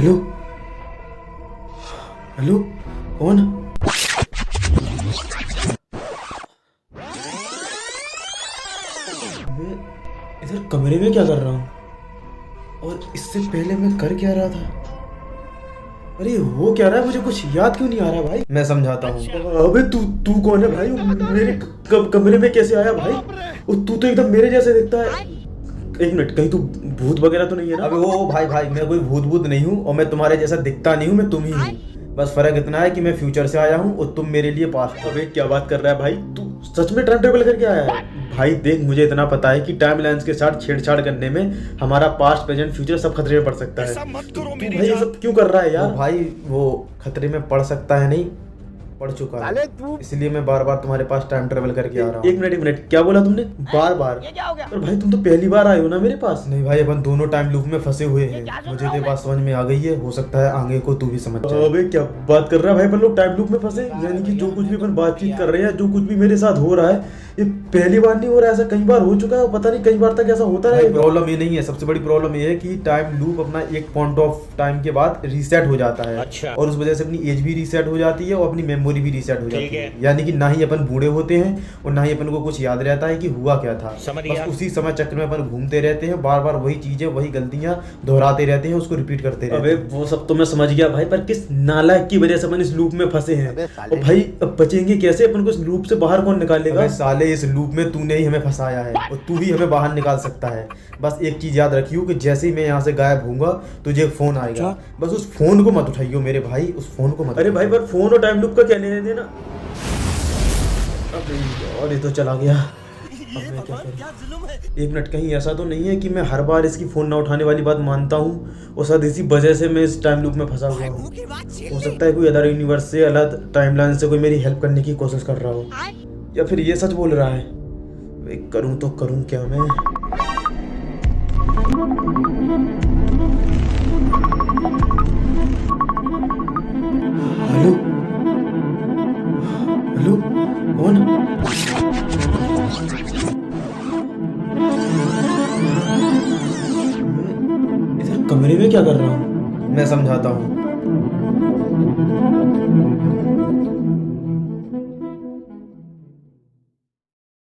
Hello hello, कौन? मैं इधर कमरे में क्या कर रहा हूँ और इससे पहले मैं कर क्या रहा था? अरे हो क्या रहा है, मुझे कुछ याद क्यों नहीं आ रहा भाई? मैं समझाता हूँ। अबे तू तू कौन है भाई? मेरे कमरे में कैसे आया भाई? तू तो एकदम मेरे जैसे दिखता है। एक मिनट, कहीं तू भूत वगैरह तो नहीं है ना? अबे वो भाई भाई, मैं कोई भूत भूत नहीं हूँ और मैं तुम्हारे जैसा दिखता नहीं हूँ, मैं तुम ही हूँ। बस फर्क इतना है कि मैं फ्यूचर से आया हूँ और तुम मेरे लिए पास्ट। अबे क्या बात कर रहा है भाई, तू सच में टाइम ट्रेवल करके आया है? भाई देख, मुझे इतना पता है कि टाइम लाइन्स के साथ छेड़छाड़ करने में हमारा पास्ट प्रेजेंट फ्यूचर सब खतरे में पड़ सकता है। तू भाई ये सब क्यों कर रहा है यार? भाई वो खतरे में पड़ सकता है नहीं, पड़ चुका है, इसलिए मैं बार बार तुम्हारे पास टाइम ट्रेवल करके आ रहा हूँ। एक मिनट, क्या बोला तुमने? बार बार? ये क्या हो गया? भाई तुम तो पहली बार आए हो ना मेरे पास। नहीं भाई, अपन दोनों टाइम लूप में फंसे हुए हैं। मुझे तो बात समझ में आ गई है, हो सकता है आगे को तू भी समझ जाए। अबे क्या बात कर रहा है भाई, अपन लोग टाइम लूप में फंसे? यानी कि जो कुछ भी अपन बातचीत कर रहे हैं, जो कुछ भी मेरे साथ हो रहा है, ये पहली बार नहीं हो रहा है, ऐसा कई बार हो चुका है, पता नहीं कई बार तक ऐसा होता है। प्रॉब्लम ये नहीं है, सबसे बड़ी प्रॉब्लम ये है कि टाइम लूप अपना एक पॉइंट ऑफ टाइम के बाद रीसेट हो जाता है। अच्छा। और उस वजह से अपनी एज भी रीसेट हो जाती है और अपनी मेमोरी भी रीसेट हो जाती है। यानी कि ना ही अपन बूढ़े होते हैं और ना ही अपन को कुछ याद रहता है कि हुआ क्या था। बस उसी समय चक्र में अपन घूमते रहते हैं, बार बार वही चीजें, वही गलतियां दोहराते रहते हैं, उसको रिपीट करते रहते हैं। अबे वो सब तो मैं समझ गया भाई, पर किस नालायक की वजह से अपन इस लूप में फंसे हैं? और भाई अब बचेंगे कैसे? अपन को इस लूप से बाहर कौन निकालेगा? साले इस लूप में तूने ही हमें फंसाया है और तू ही हमें बाहर निकाल सकता है। बस एक चीज याद रखियो कि जैसे ही मैं यहाँ से गायब होऊंगा तुझे फोन आएगा। बस उस फोन को मत उठाइयो मेरे भाई, उस फोन को मत। अरे भाई पर फोन और टाइम लूप का क्या लेने देना? अबे यार ये तो चला गया, अब मैं क्या करूं? एक मिनट, कहीं ऐसा तो नहीं है कि मैं हर बार इसकी फोन ना उठाने वाली बात मानता हूँ और शायद इसी वजह से मैं इस टाइम लूप में फंसा हुआ हूँ? हो सकता है कोई अदर यूनिवर्स से, अलग टाइमलाइन से कोई मेरी हेल्प करने की कोशिश कर रहा हो, या फिर ये सच बोल रहा है। करूं तो करूं क्या मैं? हेलो हेलो, कौन? मैं इधर कमरे में क्या कर रहा हूँ? मैं समझाता हूँ।